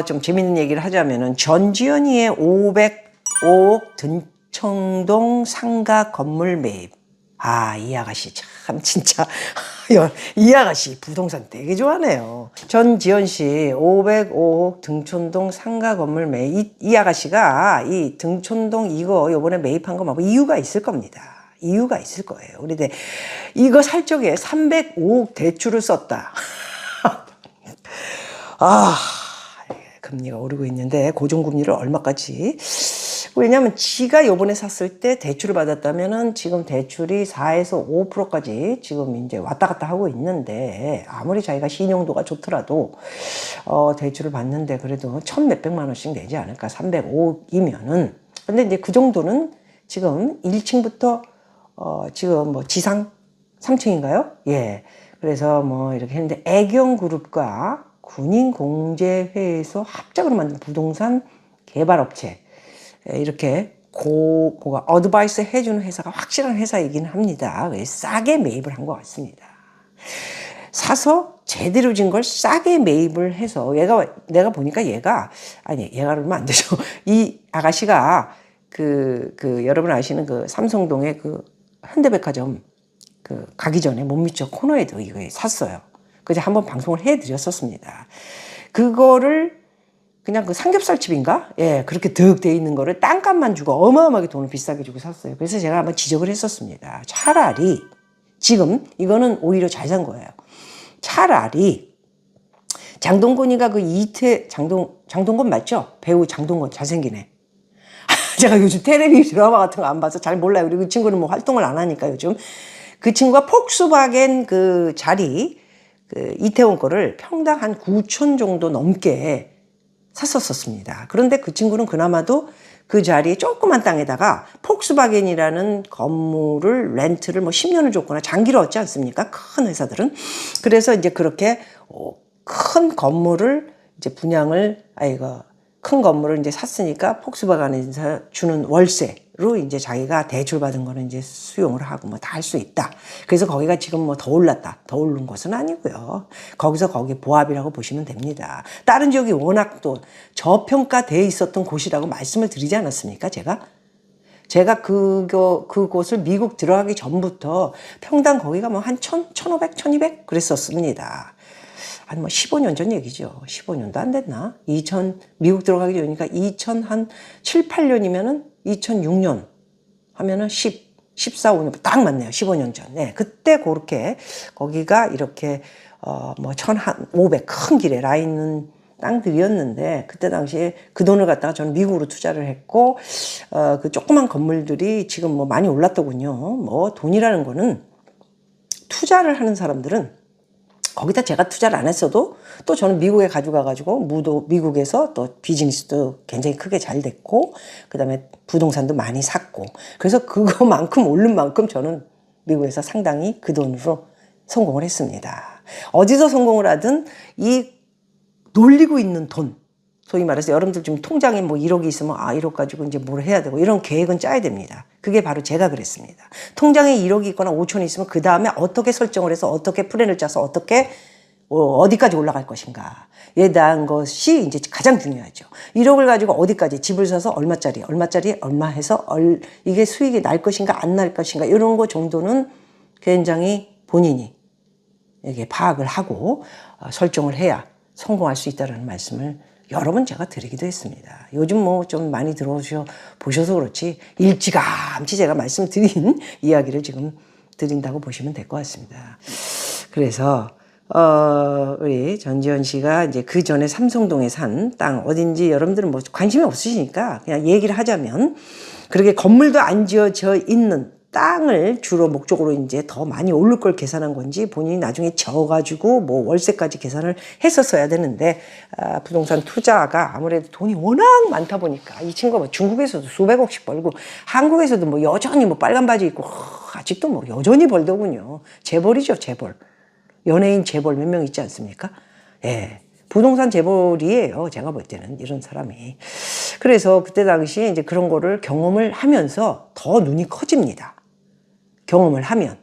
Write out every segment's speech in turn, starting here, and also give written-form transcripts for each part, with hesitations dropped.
좀 재밌는 얘기를 하자면은 전지현이의 505억 등청동 상가 건물 매입. 이 아가씨 참 진짜 이 아가씨 부동산 되게 좋아하네요. 전지현 씨 505억 등촌동 상가 건물 매입. 이 아가씨가 이 등촌동 이거 요번에 매입한 거 뭐 이유가 있을 겁니다. 이유가 있을 거예요. 그런데 이거 살 적에 305억 대출을 썼다. 금리가 오르고 있는데 고정금리를 얼마까지? 왜냐하면 지가 요번에 샀을 때 대출을 받았다면은 지금 대출이 4에서 5%까지 지금 이제 왔다 갔다 하고 있는데 아무리 자기가 신용도가 좋더라도 대출을 받는데 그래도 1,몇백만 원씩 내지 않을까? 305억이면은. 근데 이제 그 정도는 지금 1층부터 지금 뭐 지상 3층인가요? 예. 그래서 뭐 이렇게 했는데 애경그룹과 군인공제회에서 합작으로 만든 부동산 개발업체 이렇게 뭐가 어드바이스 해주는 회사가 확실한 회사이긴 합니다. 싸게 매입을 한 것 같습니다. 사서 제대로 진 걸 싸게 매입을 해서 내가 보니까 얘가 그러면 안 되죠. 이 아가씨가 여러분 아시는 그 삼성동의 그 현대백화점 가기 전에 못 미쳐 코너에도 이거 샀어요. 그래서 한번 방송을 해드렸었습니다. 그거를 그냥 그 삼겹살집인가? 예, 그렇게 득 돼 있는 거를 땅값만 주고 어마어마하게 돈을 비싸게 주고 샀어요. 그래서 제가 한번 지적을 했었습니다. 차라리 지금 이거는 오히려 잘 산 거예요. 차라리 장동건이가 장동건 맞죠? 배우 장동건 잘생기네. 제가 요즘 텔레비 드라마 같은 거 안 봐서 잘 몰라요. 그리고 그 친구는 뭐 활동을 안 하니까 요즘. 그 친구가 폭스바겐 그 자리 이태원 거를 평당 한 9천 정도 넘게 샀었습니다. 그런데 그 친구는 그나마도 그 자리에 조그만 땅에다가 폭스바겐이라는 건물을 렌트를 뭐 10년을 줬거나 장기로 얻지 않습니까? 큰 회사들은. 그래서 이제 그렇게 큰 건물을 이제 큰 건물을 이제 샀으니까 폭스바겐에서 주는 월세로 이제 자기가 대출받은 거는 이제 수용을 하고 뭐 다 할 수 있다. 그래서 거기가 지금 뭐 더 올랐다. 더 오른 것은 아니고요. 거기 보합이라고 보시면 됩니다. 다른 지역이 워낙 또 저평가돼 있었던 곳이라고 말씀을 드리지 않았습니까? 제가 그곳을 미국 들어가기 전부터 평당 거기가 뭐 한 1,500, 1,200 그랬었습니다. 한 뭐 15년 전 얘기죠. 15년도 안 됐나? 미국 들어가기 전이니까 2007, 8년이면은 2006년 하면은 14, 5년 딱 맞네요. 15년 전. 네. 그때 거기가 이렇게 뭐 1,500 큰 길에 라 있는 땅들이었는데 그때 당시에 그 돈을 갖다가 저는 미국으로 투자를 했고 그 조그만 건물들이 지금 뭐 많이 올랐더군요. 뭐 돈이라는 거는 투자를 하는 사람들은 거기다 제가 투자를 안 했어도 또 저는 미국에 가지고 미국에서 또 비즈니스도 굉장히 크게 잘 됐고 그다음에 부동산도 많이 샀고 그래서 그거만큼 오른 만큼 저는 미국에서 상당히 그 돈으로 성공을 했습니다. 어디서 성공을 하든 이 놀리고 있는 돈 소위 말해서 여러분들 지금 통장에 뭐 1억이 있으면 1억 가지고 이제 뭘 해야 되고 이런 계획은 짜야 됩니다. 그게 바로 제가 그랬습니다. 통장에 1억이 있거나 5천이 있으면 그 다음에 어떻게 설정을 해서 어떻게 플랜을 짜서 어떻게 어디까지 올라갈 것인가에 대한 것이 이제 가장 중요하죠. 1억을 가지고 어디까지 집을 사서 얼마짜리 얼마 해서 이게 수익이 날 것인가 안 날 것인가 이런 거 정도는 굉장히 본인이 이게 파악을 하고 설정을 해야 성공할 수 있다는 말씀을 여러 번 제가 드리기도 했습니다. 요즘 뭐 좀 많이 보셔서 그렇지 일찌감치 제가 말씀드린 이야기를 지금 드린다고 보시면 될 것 같습니다. 그래서 우리 전지현 씨가 이제 그 전에 삼성동에 산 땅 어딘지 여러분들은 뭐 관심이 없으시니까 그냥 얘기를 하자면 그렇게 건물도 안 지어져 있는 땅을 주로 목적으로 이제 더 많이 오를 걸 계산한 건지 본인이 나중에 져가지고 뭐 월세까지 계산을 했었어야 되는데 부동산 투자가 아무래도 돈이 워낙 많다 보니까 이 친구가 뭐 중국에서도 수백억씩 벌고 한국에서도 뭐 여전히 뭐 빨간 바지 입고 아직도 뭐 여전히 벌더군요. 재벌이죠, 재벌. 연예인 재벌 몇 명 있지 않습니까? 예. 부동산 재벌이에요. 제가 볼 때는 이런 사람이. 그래서 그때 당시에 이제 그런 거를 경험을 하면서 더 눈이 커집니다. 경험을 하면.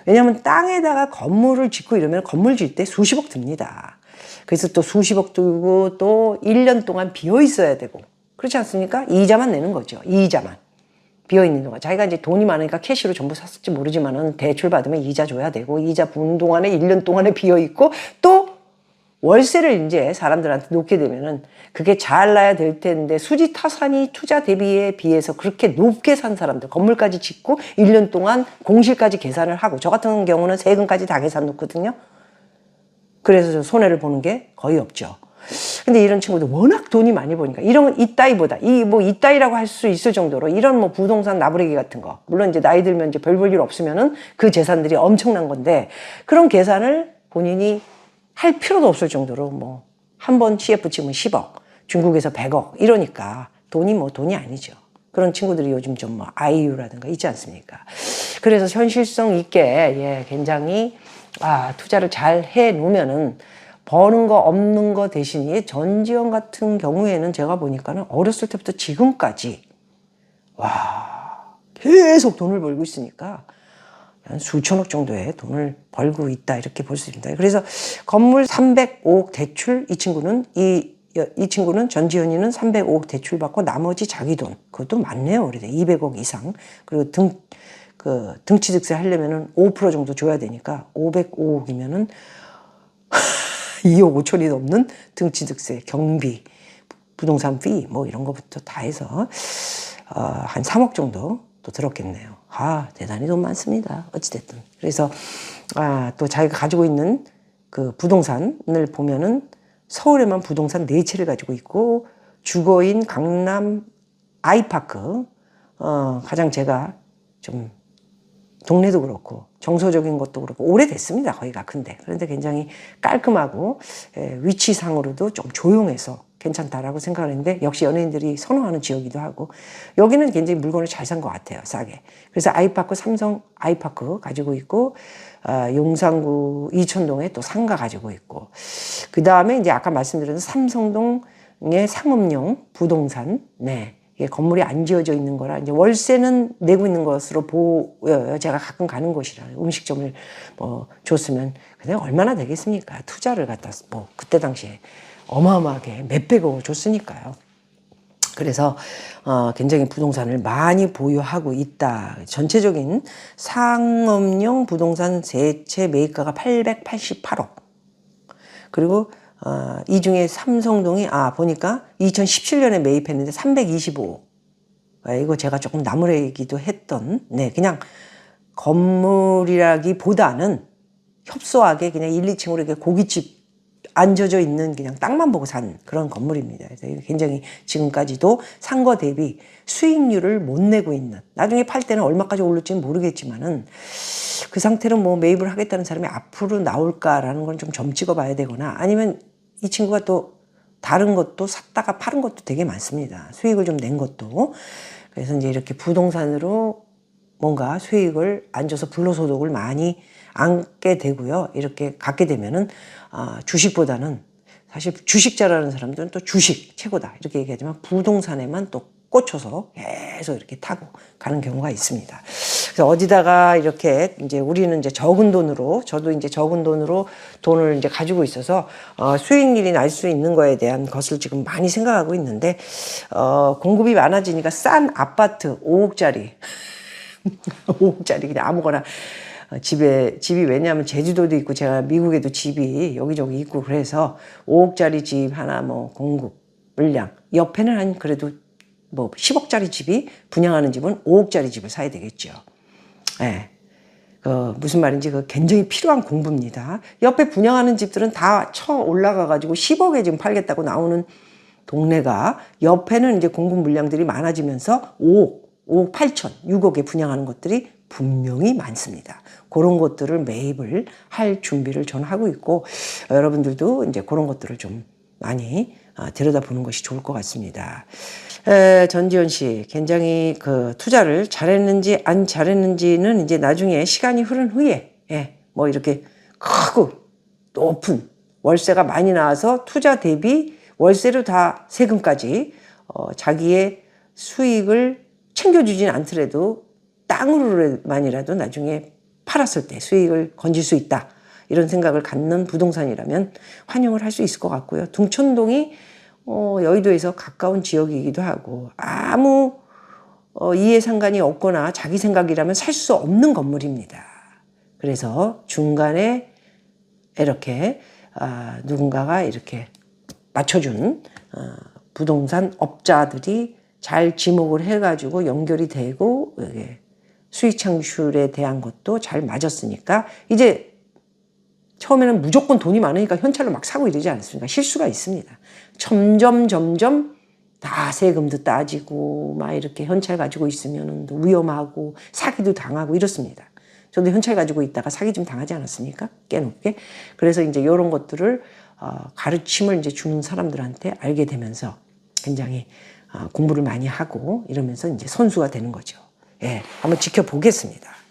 왜냐하면 땅에다가 건물을 짓고 이러면 건물 질 때 수십억 듭니다. 그래서 또 수십억 들고 또 1년 동안 비어 있어야 되고 그렇지 않습니까? 이자만 내는 거죠. 이자만. 비어 있는 동안. 자기가 이제 돈이 많으니까 캐시로 전부 샀을지 모르지만은 대출 받으면 이자 줘야 되고 이자 부는 동안에 1년 동안에 비어 있고 또 월세를 이제 사람들한테 놓게 되면은 그게 잘 나야 될 텐데 수지 타산이 투자 대비에 비해서 그렇게 높게 산 사람들 건물까지 짓고 1년 동안 공실까지 계산을 하고 저 같은 경우는 세금까지 다 계산 놓거든요. 그래서 저 손해를 보는 게 거의 없죠. 근데 이런 친구들 워낙 돈이 많이 버니까 이런 이따위보다 이따위라고 할 수 있을 정도로 이런 뭐 부동산 나부레기 같은 거 물론 이제 나이 들면 이제 별 볼 일 없으면은 그 재산들이 엄청난 건데 그런 계산을 본인이 할 필요도 없을 정도로 뭐 한 번 CF 치면 10억 중국에서 100억 이러니까 돈이 뭐 돈이 아니죠. 그런 친구들이 요즘 좀 뭐 아이유라든가 있지 않습니까? 그래서 현실성 있게 예 굉장히 투자를 잘 해 놓으면은 버는 거 없는 거 대신에 전지현 같은 경우에는 제가 보니까는 어렸을 때부터 지금까지 계속 돈을 벌고 있으니까 한 수천억 정도의 돈을 벌고 있다 이렇게 볼 수 있습니다. 그래서 건물 305억 대출 이 친구는 이 친구는 전지현이는 305억 대출 받고 나머지 자기 돈 그것도 많네요. 그래도 200억 이상 그리고 등치득세 하려면은 5% 정도 줘야 되니까 505억이면은 2억 5천이 넘는 등치득세, 경비, 부동산 피 뭐 이런 거부터 다 해서 한 3억 정도 또 들었겠네요. 대단히 돈 많습니다. 어찌됐든. 그래서 또 자기가 가지고 있는 그 부동산을 보면은 서울에만 부동산 4채를 가지고 있고 주거인 강남 아이파크 가장 제가 좀 동네도 그렇고 정서적인 것도 그렇고 오래됐습니다. 거기가 근데 그런데 굉장히 깔끔하고 위치상으로도 좀 조용해서 괜찮다라고 생각을 했는데 역시 연예인들이 선호하는 지역이기도 하고 여기는 굉장히 물건을 잘 산 것 같아요. 싸게. 그래서 아이파크 삼성 아이파크 가지고 있고 용산구 이천동에 또 상가 가지고 있고 그 다음에 이제 아까 말씀드린 삼성동의 상업용 부동산 이게 건물이 안 지어져 있는 거라 이제 월세는 내고 있는 것으로 보여요. 제가 가끔 가는 곳이라 음식점을 뭐 줬으면 그냥 얼마나 되겠습니까? 투자를 갖다 뭐 그때 당시에 어마어마하게 몇백억을 줬으니까요. 그래서 굉장히 부동산을 많이 보유하고 있다. 전체적인 상업용 부동산 세채 매입가가 888억. 그리고 이 중에 삼성동이 보니까 2017년에 매입했는데 325억. 이거 제가 조금 나무래기도 했던 그냥 건물이라기보다는 협소하게 그냥 1, 2층으로 이렇게 고깃집 앉아져 있는 그냥 땅만 보고 산 그런 건물입니다. 그래서 굉장히 지금까지도 산 거 대비 수익률을 못 내고 있는 나중에 팔 때는 얼마까지 오를지는 모르겠지만은 그 상태로 뭐 매입을 하겠다는 사람이 앞으로 나올까라는 건 좀 점 찍어 봐야 되거나 아니면 이 친구가 또 다른 것도 샀다가 파는 것도 되게 많습니다. 수익을 좀 낸 것도. 그래서 이제 이렇게 부동산으로 뭔가 수익을 안 줘서 불로소득을 많이 안게 되고요. 이렇게 갖게 되면은 주식보다는 사실 주식 잘하는 사람들은 또 주식 최고다 이렇게 얘기하지만 부동산에만 또 꽂혀서 계속 이렇게 타고 가는 경우가 있습니다. 그래서 어디다가 이렇게 이제 우리는 이제 적은 돈으로 저도 이제 적은 돈으로 돈을 이제 가지고 있어서 수익률이 날 수 있는 거에 대한 것을 지금 많이 생각하고 있는데 공급이 많아지니까 싼 아파트 5억짜리 5억짜리 그냥 아무거나 집이 왜냐하면 제주도도 있고 제가 미국에도 집이 여기저기 있고 그래서 5억짜리 집 하나 뭐 공급 물량 옆에는 한 그래도 뭐 10억짜리 집이 분양하는 집은 5억짜리 집을 사야 되겠죠. 무슨 말인지 굉장히 필요한 공부입니다. 옆에 분양하는 집들은 다 쳐 올라가가지고 10억에 지금 팔겠다고 나오는 동네가 옆에는 이제 공급 물량들이 많아지면서 5억 8천, 6억에 분양하는 것들이 분명히 많습니다. 그런 것들을 매입을 할 준비를 저는 하고 있고 여러분들도 이제 그런 것들을 좀 많이 들여다보는 것이 좋을 것 같습니다. 전지현 씨 굉장히 그 투자를 잘했는지 안 잘했는지는 이제 나중에 시간이 흐른 후에 뭐 이렇게 크고 높은 월세가 많이 나와서 투자 대비 월세로 다 세금까지 자기의 수익을 챙겨주진 않더라도 땅으로만이라도 나중에 팔았을 때 수익을 건질 수 있다. 이런 생각을 갖는 부동산이라면 환영을 할 수 있을 것 같고요. 둥천동이 여의도에서 가까운 지역이기도 하고 아무 이해상관이 없거나 자기 생각이라면 살 수 없는 건물입니다. 그래서 중간에 이렇게 누군가가 이렇게 맞춰준 부동산 업자들이 잘 지목을 해가지고 연결이 되고 수익 창출에 대한 것도 잘 맞았으니까 이제 처음에는 무조건 돈이 많으니까 현찰로 막 사고 이러지 않습니까? 실수가 있습니다. 점점 다 세금도 따지고 막 이렇게 현찰 가지고 있으면 위험하고 사기도 당하고 이렇습니다. 저도 현찰 가지고 있다가 사기 좀 당하지 않았습니까? 깨놓게. 그래서 이제 이런 것들을 가르침을 이제 주는 사람들한테 알게 되면서 굉장히 공부를 많이 하고 이러면서 이제 선수가 되는 거죠. 예, 한번 지켜보겠습니다.